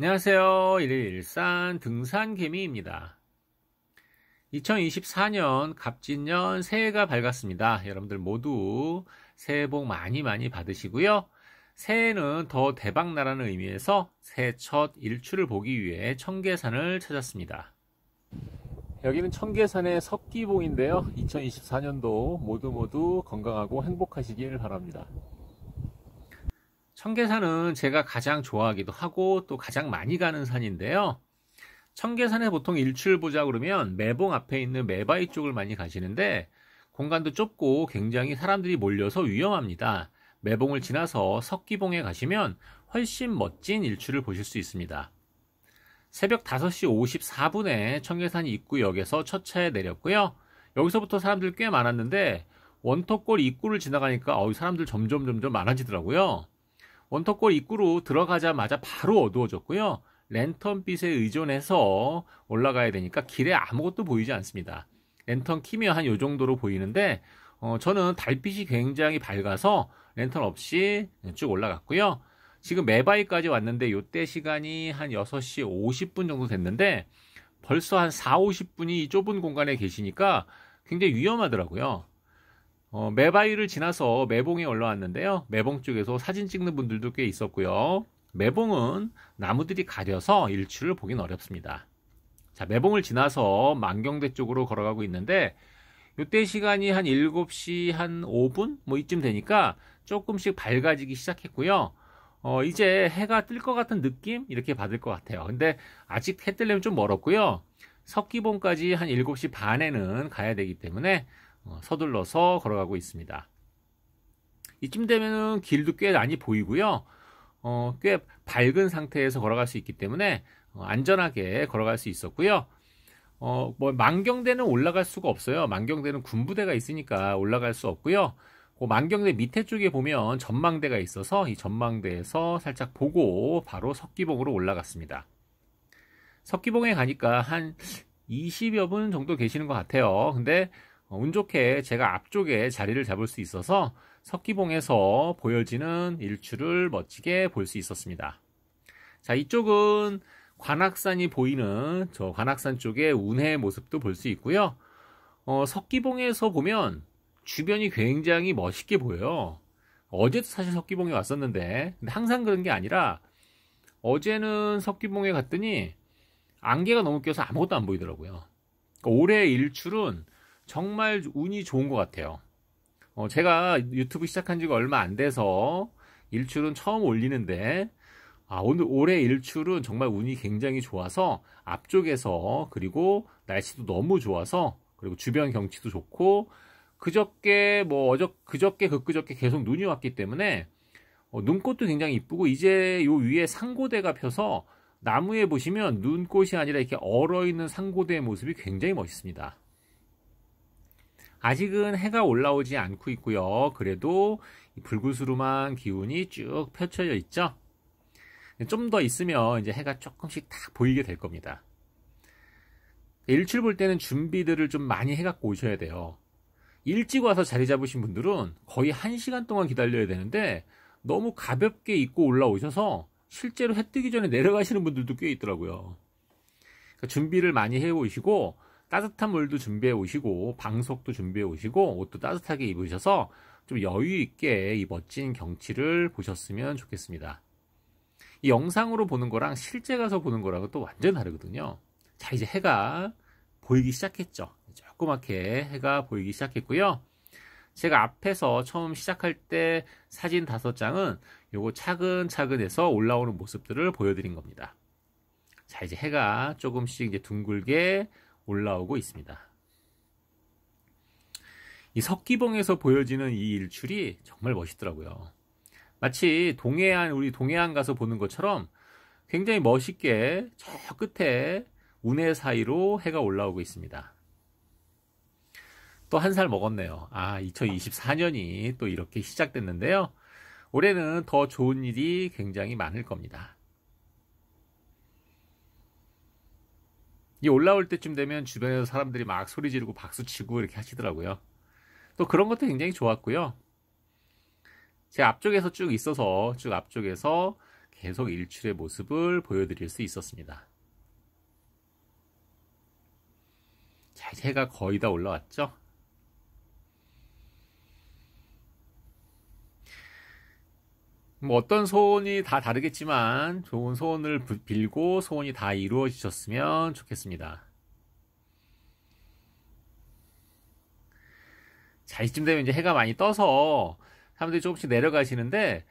안녕하세요. 일일산 등산개미입니다. 2024년 갑진년 새해가 밝았습니다. 여러분들 모두 새해 복 많이 받으시고요. 새해는 더 대박나라는 의미에서 새해 첫 일출을 보기 위해 청계산을 찾았습니다. 여기는 청계산의 석기봉인데요. 2024년도 모두 건강하고 행복하시길 바랍니다. 청계산은 제가 가장 좋아하기도 하고 또 가장 많이 가는 산인데요. 청계산에 보통 일출 보자 그러면 매봉 앞에 있는 매바위 쪽을 많이 가시는데 공간도 좁고 굉장히 사람들이 몰려서 위험합니다. 매봉을 지나서 석기봉에 가시면 훨씬 멋진 일출을 보실 수 있습니다. 새벽 5시 54분에 청계산 입구역에서 첫 차에 내렸고요. 여기서부터 사람들 꽤 많았는데 원터골 입구를 지나가니까 사람들 점점 많아지더라고요. 원터골 입구로 들어가자마자 바로 어두워졌고요. 랜턴빛에 의존해서 올라가야 되니까 길에 아무것도 보이지 않습니다. 랜턴 키면 한 요 정도로 보이는데 저는 달빛이 굉장히 밝아서 랜턴 없이 쭉 올라갔고요. 지금 매바위까지 왔는데 요때 시간이 한 6시 50분 정도 됐는데 벌써 한 4, 50분이 이 좁은 공간에 계시니까 굉장히 위험하더라고요. 매바위를 지나서 매봉에 올라왔는데요. 매봉 쪽에서 사진 찍는 분들도 꽤 있었고요. 매봉은 나무들이 가려서 일출을 보긴 어렵습니다. 자, 매봉을 지나서 만경대 쪽으로 걸어가고 있는데 이때 시간이 한 7시 한 5분 이쯤 되니까 조금씩 밝아지기 시작했고요. 이제 해가 뜰 것 같은 느낌 이렇게 받을 것 같아요. 근데 아직 해 뜨려면 좀 멀었고요. 석기봉까지 한 7시 반에는 가야 되기 때문에 서둘러서 걸어가고 있습니다. 이쯤 되면은 길도 꽤 많이 보이고요. 꽤 밝은 상태에서 걸어갈 수 있기 때문에 안전하게 걸어갈 수 있었고요. 만경대는 올라갈 수가 없어요. 만경대는 군부대가 있으니까 올라갈 수 없고요. 그 만경대 밑에 쪽에 보면 전망대가 있어서 이 전망대에서 살짝 보고 바로 석기봉으로 올라갔습니다. 석기봉에 가니까 한 20여 분 정도 계시는 것 같아요. 근데 운 좋게 제가 앞쪽에 자리를 잡을 수 있어서 석기봉에서 보여지는 일출을 멋지게 볼 수 있었습니다. 자, 이쪽은 관악산이 보이는 저 관악산 쪽의 운해의 모습도 볼 수 있고요. 석기봉에서 보면 주변이 굉장히 멋있게 보여요. 어제도 사실 석기봉에 왔었는데 근데 항상 그런 게 아니라 어제는 석기봉에 갔더니 안개가 너무 껴서 아무것도 안 보이더라고요. 올해 일출은 정말 운이 좋은 것 같아요. 제가 유튜브 시작한 지가 얼마 안 돼서 일출은 처음 올리는데 올해 일출은 정말 운이 굉장히 좋아서 앞쪽에서 그리고 날씨도 너무 좋아서 그리고 주변 경치도 좋고 그저께 그저께 계속 눈이 왔기 때문에 눈꽃도 굉장히 이쁘고 이제 요 위에 상고대가 펴서 나무에 보시면 눈꽃이 아니라 이렇게 얼어있는 상고대의 모습이 굉장히 멋있습니다. 아직은 해가 올라오지 않고 있고요. 그래도 불구스름한 기운이 쭉 펼쳐져 있죠. 좀 더 있으면 이제 해가 조금씩 다 보이게 될 겁니다. 일출 볼 때는 준비들을 좀 많이 해갖고 오셔야 돼요. 일찍 와서 자리 잡으신 분들은 거의 1시간 동안 기다려야 되는데 너무 가볍게 입고 올라오셔서 실제로 해 뜨기 전에 내려가시는 분들도 꽤 있더라고요. 그러니까 준비를 많이 해 오시고 따뜻한 물도 준비해 오시고 방석도 준비해 오시고 옷도 따뜻하게 입으셔서 좀 여유 있게 이 멋진 경치를 보셨으면 좋겠습니다. 이 영상으로 보는 거랑 실제 가서 보는 거랑은 또 완전 다르거든요. 자, 이제 해가 보이기 시작했죠. 조그맣게 해가 보이기 시작했고요. 제가 앞에서 처음 시작할 때 사진 5장은 요거 차근차근 해서 올라오는 모습들을 보여드린 겁니다. 자, 이제 해가 조금씩 이제 둥글게 올라오고 있습니다. 이 석기봉에서 보여지는 이 일출이 정말 멋있더라고요. 마치 우리 동해안 가서 보는 것처럼 굉장히 멋있게 저 끝에 운해 사이로 해가 올라오고 있습니다. 또 한 살 먹었네요. 2024년이 또 이렇게 시작됐는데요. 올해는 더 좋은 일이 굉장히 많을 겁니다. 이 올라올 때쯤 되면 주변에서 사람들이 막 소리 지르고 박수 치고 이렇게 하시더라고요. 또 그런 것도 굉장히 좋았고요. 제 앞쪽에서 쭉 있어서 쭉 앞쪽에서 계속 일출의 모습을 보여드릴 수 있었습니다. 자, 이제 해가 거의 다 올라왔죠? 뭐 어떤 소원이 다 다르겠지만 좋은 소원을 빌고 소원이 다 이루어지셨으면 좋겠습니다. 자, 이쯤 되면 이제 해가 많이 떠서 사람들이 조금씩 내려가시는데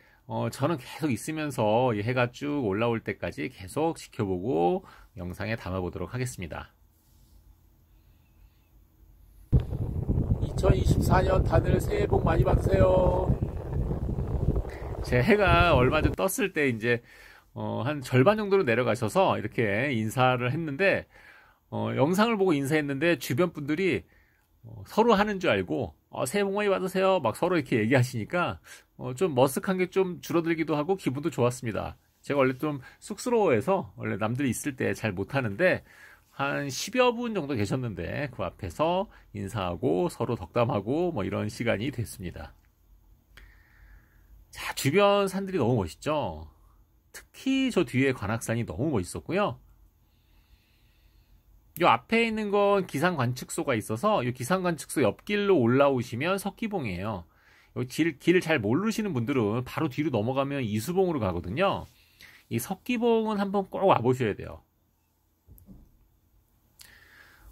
저는 계속 있으면서 이 해가 쭉 올라올 때까지 계속 지켜보고 영상에 담아보도록 하겠습니다. 2024년 다들 새해 복 많이 받으세요. 제 해가 얼마 전 떴을 때 이제 한 절반 정도로 내려가셔서 이렇게 인사를 했는데 영상을 보고 인사했는데 주변 분들이 서로 하는 줄 알고 새해 복 많이 받으세요 막 서로 이렇게 얘기하시니까 좀 머쓱한 게 좀 줄어들기도 하고 기분도 좋았습니다. 제가 원래 좀 쑥스러워해서 원래 남들이 있을 때 잘 못하는데 한 10여 분 정도 계셨는데 그 앞에서 인사하고 서로 덕담하고 뭐 이런 시간이 됐습니다. 자, 주변 산들이 너무 멋있죠? 특히 저 뒤에 관악산이 너무 멋있었고요. 이 앞에 있는 건 기상관측소가 있어서 이 기상관측소 옆길로 올라오시면 석기봉이에요. 길 잘 모르시는 분들은 바로 뒤로 넘어가면 이수봉으로 가거든요. 이 석기봉은 한번 꼭 와보셔야 돼요.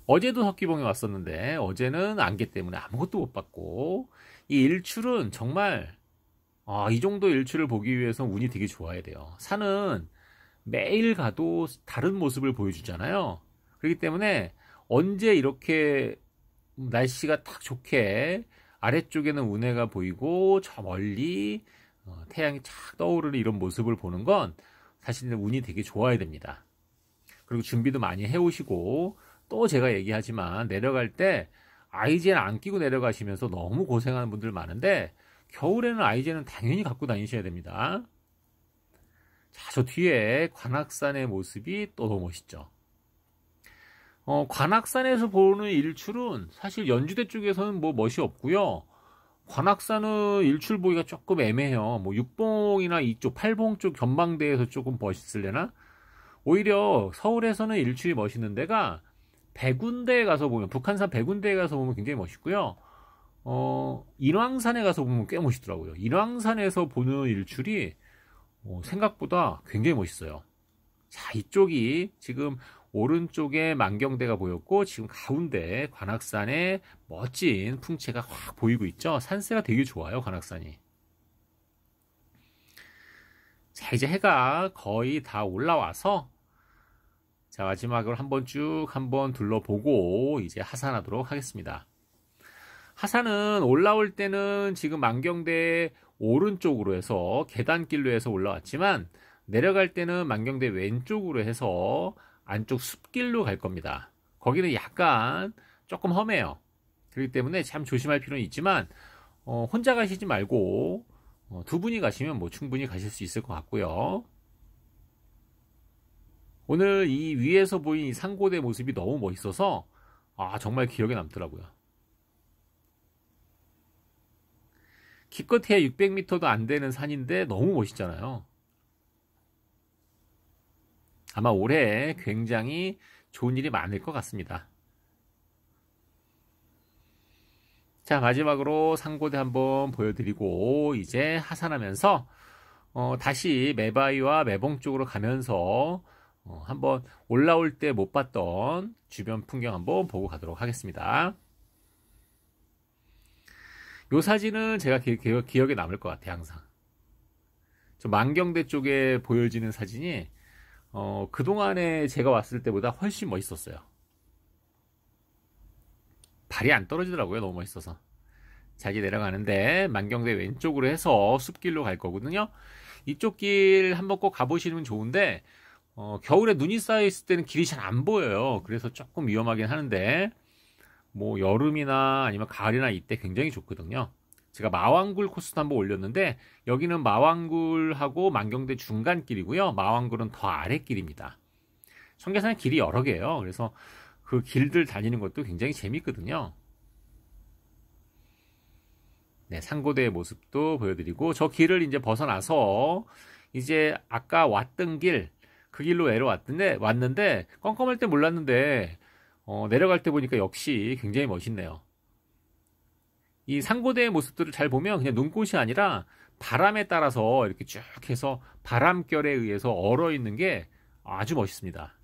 어제도 석기봉에 왔었는데 어제는 안개 때문에 아무것도 못 봤고 이 일출은 정말 이 정도 일출을 보기 위해서 운이 되게 좋아야 돼요. 산은 매일 가도 다른 모습을 보여주잖아요. 그렇기 때문에 언제 이렇게 날씨가 딱 좋게 아래쪽에는 운해가 보이고 저 멀리 태양이 착 떠오르는 이런 모습을 보는 건 사실은 운이 되게 좋아야 됩니다. 그리고 준비도 많이 해오시고 또 제가 얘기하지만 내려갈 때 아이젠 안 끼고 내려가시면서 너무 고생하는 분들 많은데 겨울에는 아이젠은 당연히 갖고 다니셔야 됩니다. 자, 저 뒤에 관악산의 모습이 또 너무 멋있죠. 관악산에서 보는 일출은 사실 연주대 쪽에서는 뭐 멋이 없고요. 관악산은 일출 보기가 조금 애매해요. 뭐 육봉이나 이쪽 팔봉 쪽 전망대에서 조금 멋있을래나? 오히려 서울에서는 일출이 멋있는 데가 백운대에 가서 보면 북한산 백운대에 가서 보면 굉장히 멋있고요. 인왕산에 가서 보면 꽤 멋있더라고요. 인왕산에서 보는 일출이 생각보다 굉장히 멋있어요. 자, 이쪽이 지금 오른쪽에 만경대가 보였고 지금 가운데 관악산의 멋진 풍채가 확 보이고 있죠. 산세가 되게 좋아요, 관악산이. 자, 이제 해가 거의 다 올라와서 자, 마지막으로 한번 둘러보고 이제 하산하도록 하겠습니다. 하산은 올라올 때는 지금 만경대 오른쪽으로 해서 계단길로 해서 올라왔지만 내려갈 때는 만경대 왼쪽으로 해서 안쪽 숲길로 갈 겁니다. 거기는 약간 조금 험해요. 그렇기 때문에 참 조심할 필요는 있지만 혼자 가시지 말고 두 분이 가시면 뭐 충분히 가실 수 있을 것 같고요. 오늘 이 위에서 보인 이 상고대 모습이 너무 멋있어서 정말 기억에 남더라고요. 기껏해야 600m도 안 되는 산인데 너무 멋있잖아요. 아마 올해 굉장히 좋은 일이 많을 것 같습니다. 자, 마지막으로 상고대 한번 보여드리고 이제 하산하면서 다시 매바위와 매봉 쪽으로 가면서 한번 올라올 때 못 봤던 주변 풍경 한번 보고 가도록 하겠습니다. 이 사진은 제가 기억에 남을 것 같아요. 항상 저 만경대 쪽에 보여지는 사진이 그동안에 제가 왔을 때보다 훨씬 멋있었어요. 발이 안 떨어지더라고요. 너무 멋있어서. 자, 이제 내려가는데 만경대 왼쪽으로 해서 숲길로 갈 거거든요. 이쪽 길 한번 꼭 가보시면 좋은데 겨울에 눈이 쌓여 있을 때는 길이 잘 안 보여요. 그래서 조금 위험하긴 하는데 뭐 여름이나 아니면 가을이나 이때 굉장히 좋거든요. 제가 마왕굴 코스도 한번 올렸는데 여기는 마왕굴하고 만경대 중간길이고요. 마왕굴은 더 아랫길입니다. 청계산에 길이 여러 개예요. 그래서 그 길들 다니는 것도 굉장히 재밌거든요. 네, 상고대의 모습도 보여드리고 저 길을 이제 벗어나서 이제 아까 왔던 길, 그 길로 왔는데 껌껌할 때 몰랐는데 내려갈 때 보니까 역시 굉장히 멋있네요. 이 상고대의 모습들을 잘 보면 그냥 눈꽃이 아니라 바람에 따라서 이렇게 쭉 해서 바람결에 의해서 얼어 있는 게 아주 멋있습니다.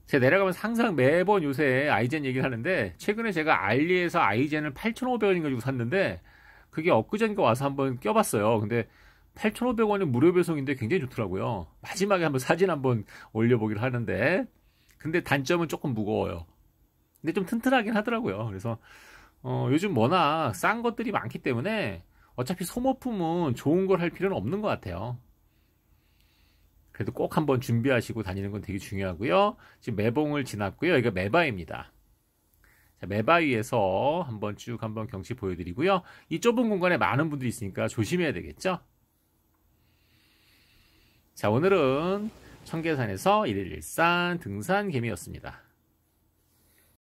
제가 내려가면서 항상 매번 요새 아이젠 얘기를 하는데, 최근에 제가 알리에서 아이젠을 8,500원인가 주고 샀는데 그게 엊그저께 와서 한번 껴봤어요. 근데 8,500원이 무료 배송인데 굉장히 좋더라고요. 마지막에 한번 사진 한번 올려보기를 하는데, 근데 단점은 조금 무거워요. 근데 좀 튼튼하긴 하더라고요. 그래서 요즘 워낙 싼 것들이 많기 때문에 어차피 소모품은 좋은 걸 할 필요는 없는 것 같아요. 그래도 꼭 한번 준비하시고 다니는 건 되게 중요하고요. 지금 매봉을 지났고요. 이거 매바입니다. 자, 매바위에서 한번 경치 보여드리고요. 이 좁은 공간에 많은 분들이 있으니까 조심해야 되겠죠. 자, 오늘은 청계산에서 1일1산 등산 개미였습니다.